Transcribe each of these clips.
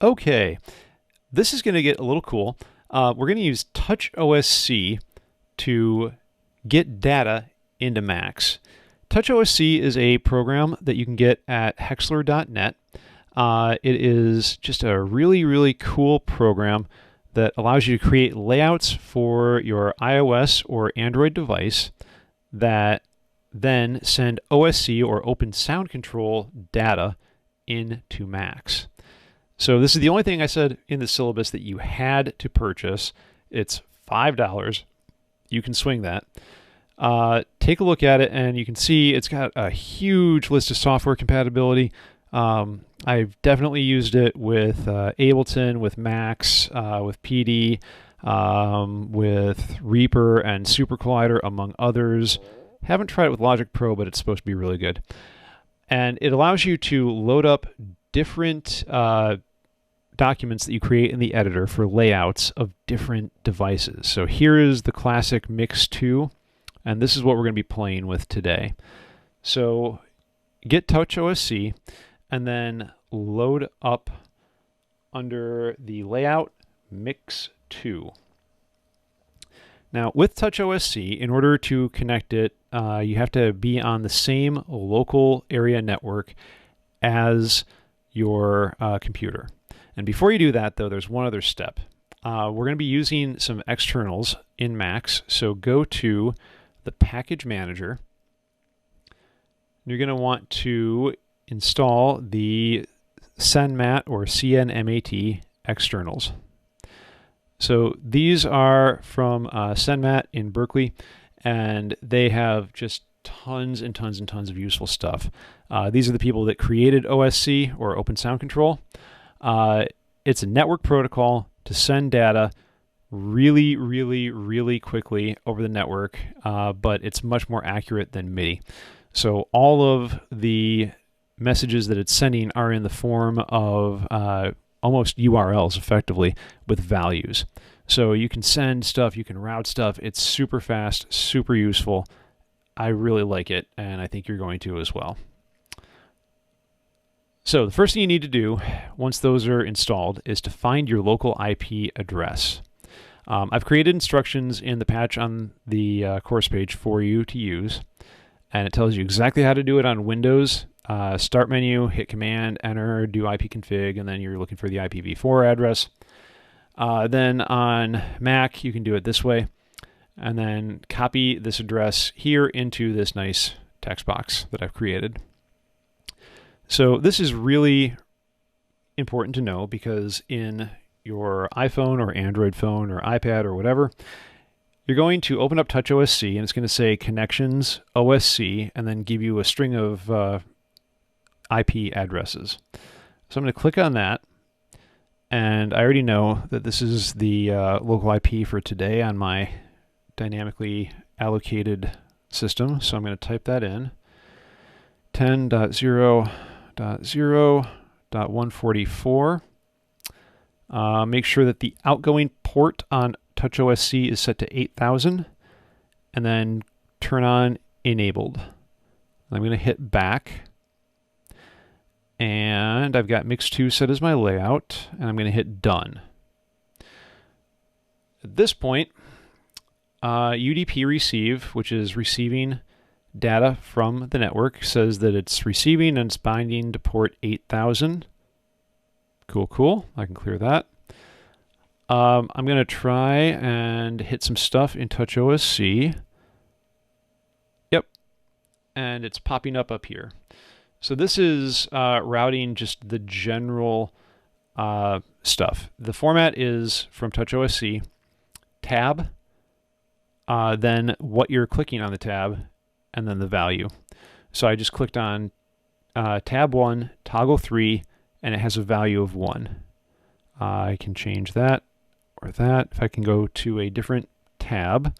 Okay, this is going to get a little cool. We're going to use TouchOSC to get data into Macs. TouchOSC is a program that you can get at Hexler.net. It is just a really, really cool program that allows you to create layouts for your iOS or Android device that then send OSC or Open Sound Control data into Macs. So this is the only thing I said in the syllabus that you had to purchase. It's $5. You can swing that. Take a look at it, and you can see it's got a huge list of software compatibility. I've definitely used it with Ableton, with Max, with PD, with Reaper and Super Collider, among others. Haven't tried it with Logic Pro, but it's supposed to be really good. And it allows you to load up different documents that you create in the editor for layouts of different devices. So here is the classic Mix 2, and this is what we're going to be playing with today. So get TouchOSC, and then load up under the layout Mix 2. Now with TouchOSC, in order to connect it, you have to be on the same local area network as your computer. And before you do that, though, there's one other step. We're going to be using some externals in Macs, so go to the Package Manager. You're going to want to install the CNMAT or CNMAT externals. So these are from CNMAT in Berkeley, and they have just tons and tons and tons of useful stuff. These are the people that created OSC, or Open Sound Control. It's a network protocol to send data really, really, really quickly over the network, but it's much more accurate than MIDI. So all of the messages that it's sending are in the form of almost URLs, effectively, with values. So you can send stuff, you can route stuff. It's super fast, super useful. I really like it, and I think you're going to as well. So the first thing you need to do once those are installed is to find your local IP address. I've created instructions in the patch on the course page for you to use, and it tells you exactly how to do it on Windows. Start menu, hit Command, Enter, do ipconfig, and then you're looking for the IPv4 address. Then on Mac, you can do it this way, and then copy this address here into this nice text box that I've created. So this is really important to know because in your iPhone or Android phone or iPad or whatever, you're going to open up TouchOSC, and it's going to say Connections OSC, and then give you a string of IP addresses. So I'm going to click on that, and I already know that this is the local IP for today on my dynamically allocated system, so I'm going to type that in. 10.0.0.144. Make sure that the outgoing port on TouchOSC is set to 8000, and then turn on Enabled. I'm going to hit back, and I've got Mix 2 set as my layout, and I'm going to hit Done. At this point, UDP receive, which is receiving data from the network, says that it's receiving and it's binding to port 8000. Cool. I can clear that. I'm going to try and hit some stuff in TouchOSC. Yep. And it's popping up here. So this is routing just the general stuff. The format is from TouchOSC, tab, then what you're clicking on the tab, and then the value. So I just clicked on tab 1, toggle 3, and it has a value of 1. I can change that or that. If I can go to a different tab,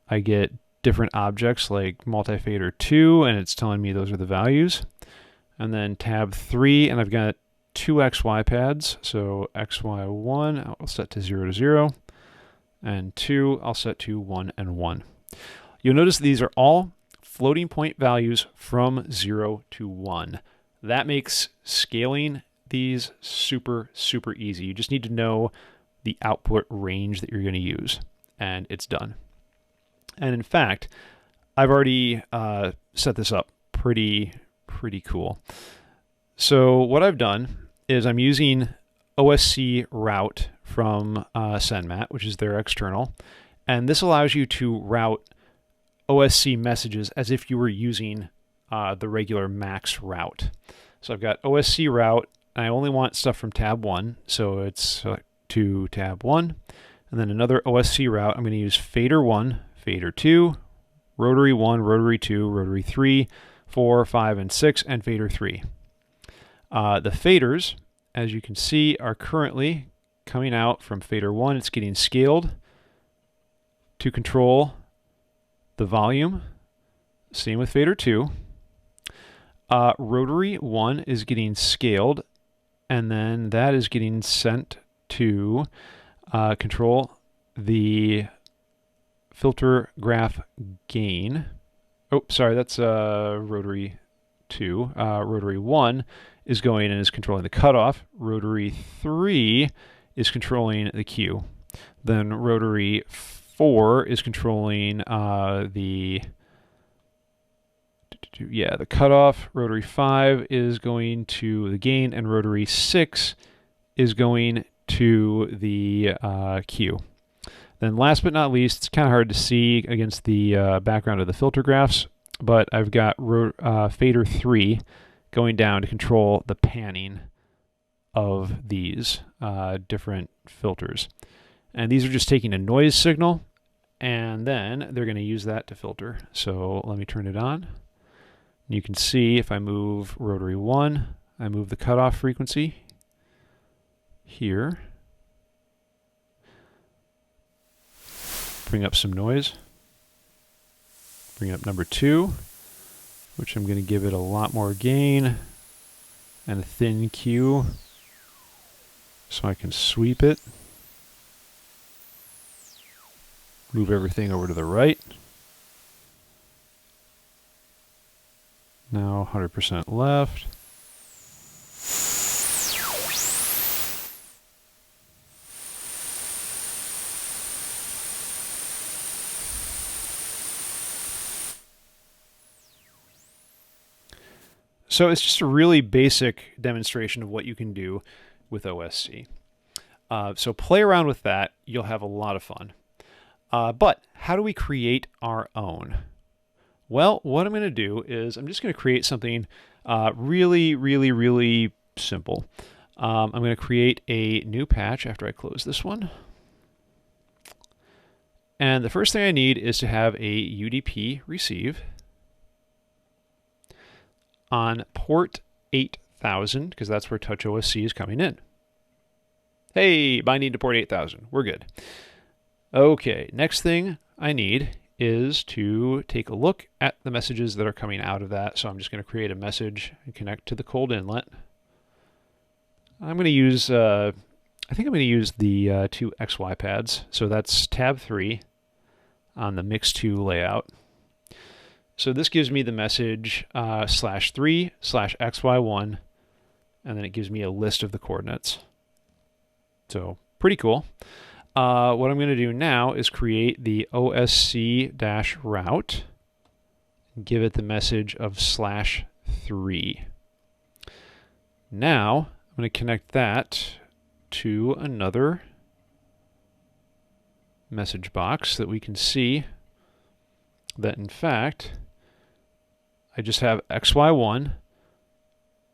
I get different objects like multifader 2, and it's telling me those are the values. And then tab 3, and I've got 2 XY pads. So XY1 I'll set to 0 to 0, and 2 I'll set to 1 and 1. You'll notice these are all floating point values from 0 to 1. That makes scaling these super, super easy. You just need to know the output range that you're going to use, and it's done. And in fact, I've already set this up pretty cool. So what I've done is I'm using OSC route from SendMat, which is their external, and this allows you to route OSC messages as if you were using the regular Max route. So I've got OSC route, and I only want stuff from tab 1, so it's to tab 1, and then another OSC route. I'm going to use fader 1, fader 2, rotary 1, rotary 2, rotary 3, 4, 5, and 6, and fader 3. The faders, as you can see, are currently coming out from fader 1. It's getting scaled to control the volume. Same with fader 2. Rotary 1 is getting scaled, and then that is getting sent to control the filter graph gain. Oh, sorry, that's rotary 2. Rotary 1 is going and is controlling the cutoff. Rotary 3 is controlling the Q. Then rotary 4 is controlling the cutoff. Rotary 5 is going to the gain, and rotary 6 is going to the Q. Then last but not least, it's kind of hard to see against the background of the filter graphs, but I've got fader 3 going down to control the panning of these different filters. And these are just taking a noise signal, and then they're going to use that to filter. So let me turn it on. You can see if I move rotary 1, I move the cutoff frequency here. Bring up some noise. Bring up number 2, which I'm going to give it a lot more gain and a thin Q so I can sweep it. Move everything over to the right. Now 100% left. So it's just a really basic demonstration of what you can do with OSC. So play around with that. You'll have a lot of fun. But how do we create our own? Well, what I'm going to do is I'm just going to create something really simple. I'm going to create a new patch after I close this one. And the first thing I need is to have a UDP receive on port 8000, because that's where TouchOSC is coming in. Hey, binding to port 8000. We're good. Okay, next thing I need is to take a look at the messages that are coming out of that. So I'm just going to create a message and connect to the cold inlet. I'm going to use, I think I'm going to use the 2 XY pads. So that's tab 3 on the Mix2 layout. So this gives me the message /3/XY1, and then it gives me a list of the coordinates. So pretty cool. What I'm going to do now is create the OSC-route, give it the message of /3. Now I'm going to connect that to another message box that we can see that in fact I just have XY1.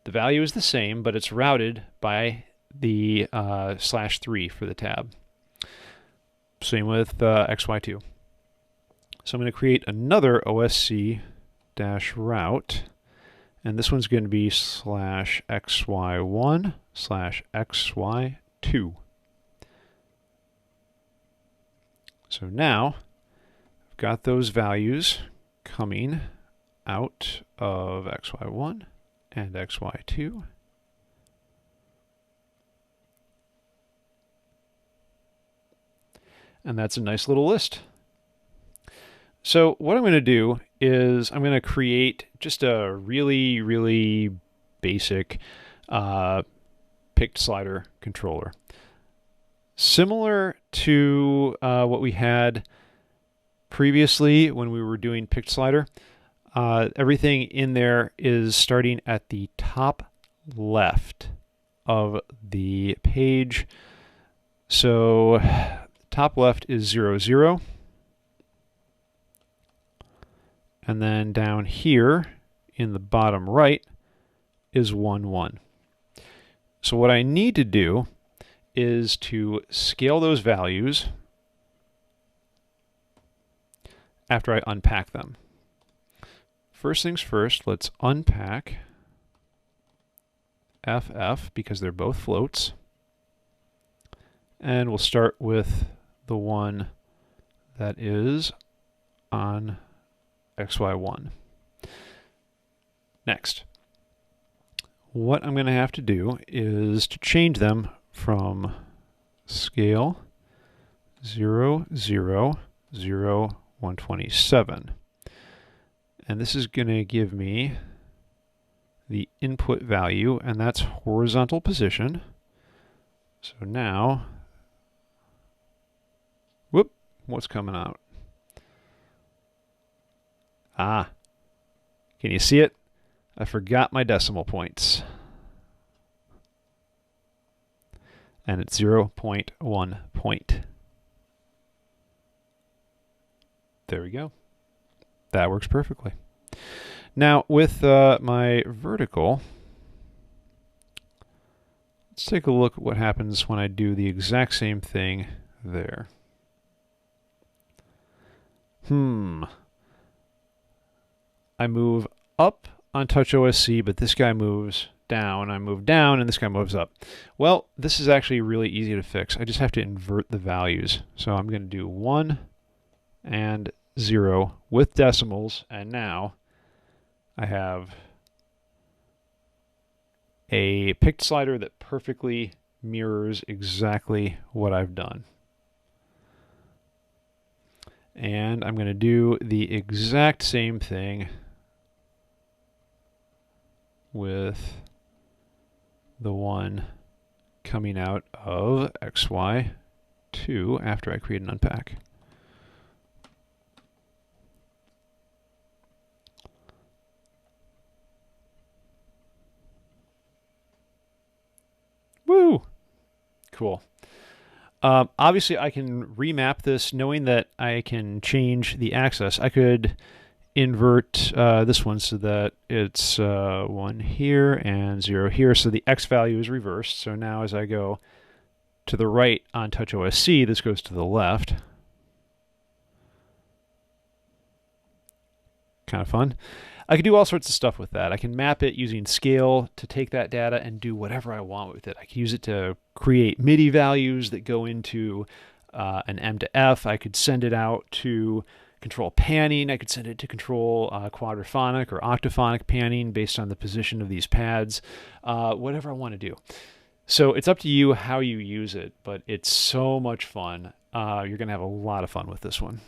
The value is the same, but it's routed by the /3 for the tab. Same with XY2. So I'm going to create another OSC-route, and this one's going to be /XY1/XY2. So now I've got those values coming out of XY1 and XY2. And that's a nice little list. So what I'm going to do is I'm going to create just a really basic picked slider controller. Similar to what we had previously when we were doing picked slider, everything in there is starting at the top left of the page. So top left is 0, 0. And then down here in the bottom right is 1, 1. So what I need to do is to scale those values after I unpack them. First things first, let's unpack FF because they're both floats. And we'll start with the one that is on XY1. Next, what I'm going to have to do is to change them from scale 0, 0, 0, 127. And this is going to give me the input value, and that's horizontal position. So now, whoop, what's coming out? Ah, can you see it? I forgot my decimal points. And it's 0.1 point. There we go. That works perfectly. Now with my vertical, let's take a look at what happens when I do the exact same thing there. I move up on TouchOSC, but this guy moves down. I move down, and this guy moves up. Well, this is actually really easy to fix. I just have to invert the values. So I'm going to do 1 and 0 with decimals, and now I have a picked slider that perfectly mirrors exactly what I've done. And I'm going to do the exact same thing with the one coming out of XY2 after I create an unpack. Woo! Cool. Obviously, I can remap this knowing that I can change the axis. I could invert this one so that it's 1 here and 0 here, so the X value is reversed. So now as I go to the right on TouchOSC, this goes to the left. Kind of fun. I can do all sorts of stuff with that. I can map it using scale to take that data and do whatever I want with it. I can use it to create MIDI values that go into an M to F. I could send it out to control panning. I could send it to control quadraphonic or octaphonic panning based on the position of these pads, whatever I want to do. So it's up to you how you use it, but it's so much fun. You're going to have a lot of fun with this one.